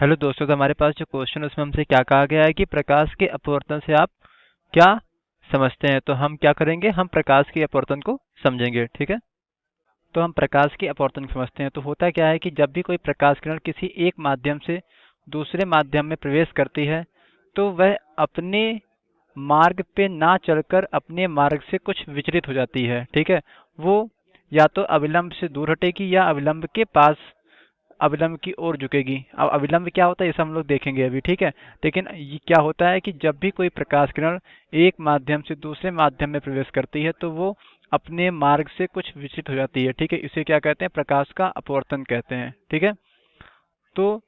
Hello दोस्तों, तो हमारे पास जो क्वेश्चन है उसमें हमसे क्या कहा गया है कि प्रकाश के अपवर्तन से आप क्या समझते हैं। तो हम क्या करेंगे, हम प्रकाश के अपवर्तन को समझेंगे। ठीक है, तो हम प्रकाश के अपवर्तन को समझते हैं। तो होता क्या है कि जब भी कोई प्रकाश किरण किसी एक माध्यम से दूसरे माध्यम में प्रवेश करती है तो वह अपने मार्ग पे ना चलकर अपने मार्ग से कुछ विचलित हो जाती है। ठीक है, वो या तो अविलंब से दूर हटेगी या अविलंब के पास अविलंब की ओर झुकेगी। अब अविलंब क्या होता है इसे हम लोग देखेंगे अभी। ठीक है, लेकिन ये क्या होता है कि जब भी कोई प्रकाश किरण एक माध्यम से दूसरे माध्यम में प्रवेश करती है तो वो अपने मार्ग से कुछ विचलित हो जाती है। ठीक है, इसे क्या कहते हैं, प्रकाश का अपवर्तन कहते हैं। ठीक है, तो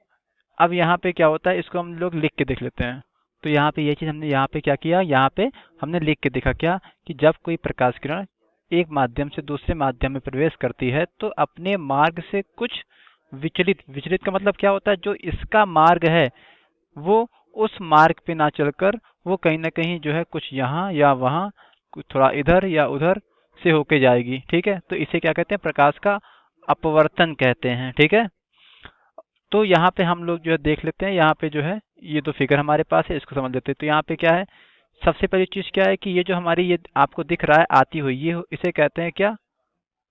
अब यहाँ पे क्या होता है, इसको हम लोग लिख के देख लेते हैं। तो यहाँ पे ये चीज हमने यहाँ पे क्या किया, यहाँ पे हमने लिख के देखा क्या कि जब कोई प्रकाश किरण एक माध्यम से दूसरे माध्यम में प्रवेश करती है तो अपने मार्ग से कुछ विचलित, विचलित का मतलब क्या होता है, जो इसका मार्ग है वो उस मार्ग पे ना चलकर वो कहीं ना कहीं जो है कुछ यहाँ या वहाँ, कुछ थोड़ा इधर या उधर से होके जाएगी। ठीक है, तो इसे क्या कहते हैं, प्रकाश का अपवर्तन कहते हैं। ठीक है, तो यहाँ पे हम लोग जो है देख लेते हैं, यहाँ पे जो है ये दो फिगर हमारे पास है, इसको समझ लेते हैं। तो यहाँ पे क्या है, सबसे पहली चीज क्या है कि ये जो हमारी ये आपको दिख रहा है आती हुई, ये इसे कहते हैं क्या,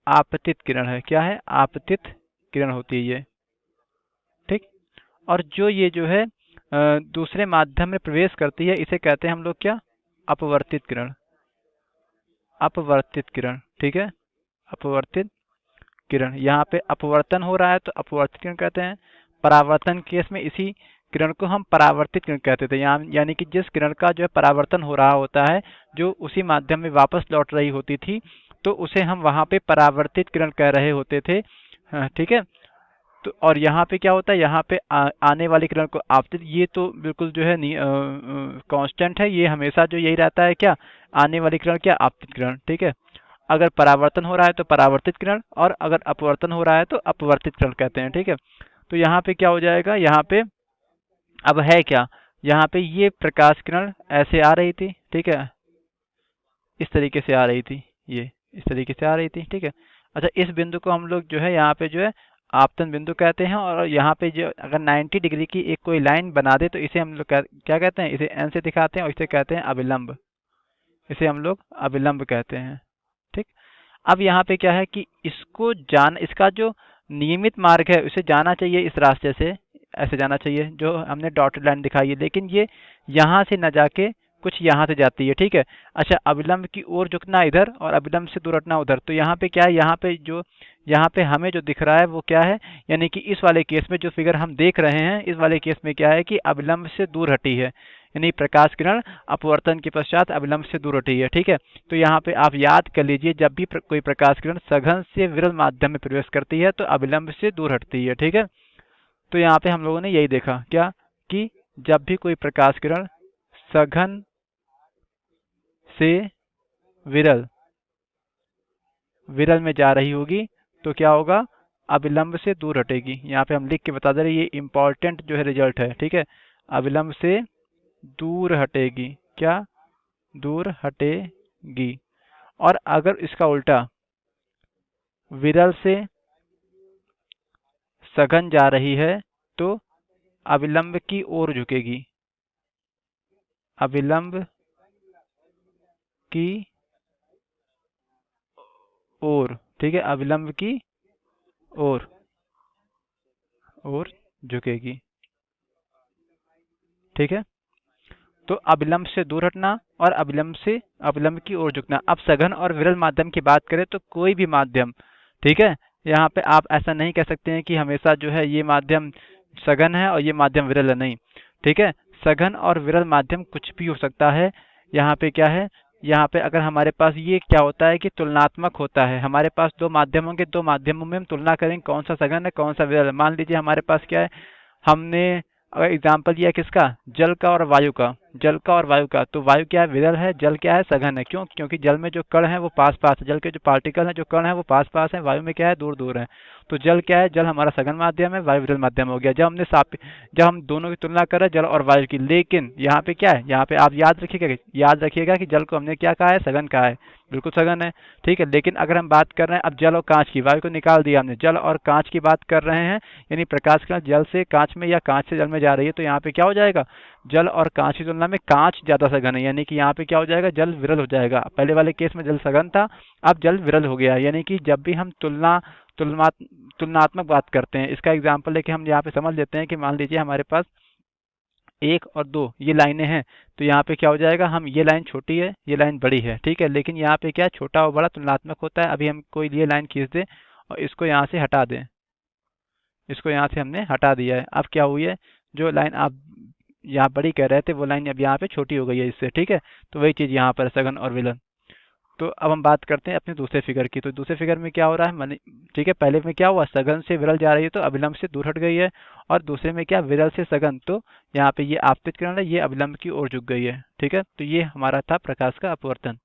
आपतित किरण है। क्या है, आपतित किरण होती है ये। ठीक, और जो ये जो है दूसरे माध्यम में प्रवेश करती है इसे कहते हैं हम लोग क्या, अपवर्तित किरण। अपवर्तित किरण, ठीक है, अपवर्तित किरण। यहाँ पे अपवर्तन हो रहा है तो अपवर्तित किरण कहते हैं। परावर्तन केस में इसी किरण को हम परावर्तित किरण कहते थे। यहाँ यानी कि जिस किरण का जो है परावर्तन हो रहा होता है, जो उसी माध्यम में वापस लौट रही होती थी, तो उसे हम वहाँ पे परावर्तित किरण कह रहे होते थे। हाँ, ठीक है, तो और यहाँ पे क्या होता है, यहाँ पे आने वाली किरण को आपतित, ये तो बिल्कुल जो है कांस्टेंट है, ये हमेशा जो यही रहता है क्या, आने वाली किरण क्या, आपतित किरण। ठीक है, अगर परावर्तन हो रहा है तो परावर्तित किरण, और अगर अपवर्तन हो रहा है तो अपवर्तित किरण कहते हैं। ठीक है, तो यहाँ पे क्या हो जाएगा, यहाँ पे अब है क्या, यहाँ पे ये प्रकाश किरण ऐसे आ रही थी। ठीक है, इस तरीके से आ रही थी, ये इस तरीके से आ रही थी। ठीक है, अच्छा, इस बिंदु को हम लोग जो है यहाँ पे जो है आपतन बिंदु कहते हैं। और यहाँ पे जो अगर 90 डिग्री की एक कोई लाइन बना दे तो इसे हम लोग क्या कहते हैं, इसे एन से दिखाते हैं और इसे कहते हैं अविलंब। इसे हम लोग अविलंब कहते हैं। ठीक, अब यहाँ पे क्या है कि इसको इसका जो नियमित मार्ग है उसे जाना चाहिए इस रास्ते से, ऐसे जाना चाहिए जो हमने डॉटेड लाइन दिखाई है, लेकिन ये यहाँ से न जाके कुछ यहाँ से जाती है। ठीक है, अच्छा, अविलंब की ओर झुकना इधर और अविलंब से दूर हटना उधर। तो यहाँ पे क्या है, यहाँ पे हमें जो दिख रहा है वो क्या है, यानी कि इस वाले केस में जो फिगर हम देख रहे हैं, इस वाले केस में क्या है कि अविलंब से दूर हटी है, यानी प्रकाश किरण अपवर्तन के पश्चात अविलंब से दूर हटी है। ठीक है, तो यहाँ पे आप याद कर लीजिए, जब भी कोई प्रकाश किरण सघन से विरल माध्यम में प्रवेश करती है तो अविलंब से दूर हटती है। ठीक है, तो यहाँ पे हम लोगों ने यही देखा क्या कि जब भी कोई प्रकाश किरण सघन से विरल विरल में जा रही होगी तो क्या होगा, अविलंब से दूर हटेगी। यहाँ पे हम लिख के बता दे रहे, ये इंपॉर्टेंट जो है रिजल्ट है। ठीक है, अविलंब से दूर हटेगी, क्या, दूर हटेगी। और अगर इसका उल्टा विरल से सघन जा रही है तो अविलंब की ओर झुकेगी, अविलंब की ओर। ठीक है, अविलंब की ओर झुकेगी। ठीक है, तो अविलंब से दूर हटना और अविलंब की ओर झुकना। अब सघन और विरल माध्यम की बात करें तो कोई भी माध्यम, ठीक है, यहाँ पे आप ऐसा नहीं कह सकते हैं कि हमेशा जो है ये माध्यम सघन है और ये माध्यम विरल है, नहीं। ठीक है, सघन और विरल माध्यम कुछ भी हो सकता है। यहाँ पे क्या है, यहाँ पे अगर हमारे पास ये क्या होता है कि तुलनात्मक होता है, हमारे पास दो माध्यम होंगे, दो माध्यमों में हम तुलना करेंगे कौन सा सघन है कौन सा विरल है। मान लीजिए हमारे पास क्या है, हमने अगर एग्जाम्पल लिया किसका, जल का और वायु का। जल का और वायु का। तो वायु क्या है, विरल है, जल क्या है, सघन है। क्यों? क्योंकि जल में जो कण है वो पास पास है, जल के जो पार्टिकल हैं, जो कण है वो पास पास है, वायु में क्या है, दूर दूर है। तो जल क्या है, जल हमारा सघन माध्यम है, वायु विरल माध्यम हो गया। जब हम दोनों की तुलना कर रहे हैं जल और वायु की, लेकिन यहाँ पे क्या है, यहाँ पे आप याद रखिएगा कि जल को हमने क्या कहा है, सघन कहा है, बिल्कुल सघन है। ठीक है, लेकिन अगर हम बात कर रहे हैं अब जल और कांच की, वायु को निकाल दिया हमने, जल और कांच की बात कर रहे हैं, यानी प्रकाश किरण जल से कांच में या कांच से जल में जा रही है, तो यहाँ पे क्या हो जाएगा, जल और कांच की तुलना में कांच ज्यादा सघन है, यानी कि यहाँ पे क्या हो जाएगा, जल विरल हो जाएगा। पहले वाले केस में जल सघन था, अब जल विरल हो गया। यानी कि जब भी हम तुलना तुलनात्मक बात करते हैं, इसका एग्जाम्पल लेके हम यहाँ पे समझ लेते हैं कि मान लीजिए हमारे पास 1 और 2 ये लाइनें हैं, तो यहाँ पे क्या हो जाएगा, हम ये लाइन छोटी है, ये लाइन बड़ी है, ठीक है, लेकिन यहाँ पे क्या है, छोटा और बड़ा तुलनात्मक होता है। अभी हम कोई ये लाइन खींच दें और इसको यहाँ से हटा दें, इसको यहाँ से हमने हटा दिया है, अब क्या हुई है, जो लाइन आप यहाँ बड़ी कह रहे थे वो लाइन अब यहाँ पे छोटी हो गई है इससे, ठीक है। तो वही चीज़ यहाँ पर सघन और विलन। तो अब हम बात करते हैं अपने दूसरे फिगर की। तो दूसरे फिगर में क्या हो रहा है, माने ठीक है, पहले में क्या हुआ, सघन से विरल जा रही है तो अभिलंब से दूर हट गई है, और दूसरे में क्या, विरल से सघन, तो यहाँ पे ये आपतित किरण है, ये अभिलंब की ओर झुक गई है। ठीक है, तो ये हमारा था प्रकाश का अपवर्तन।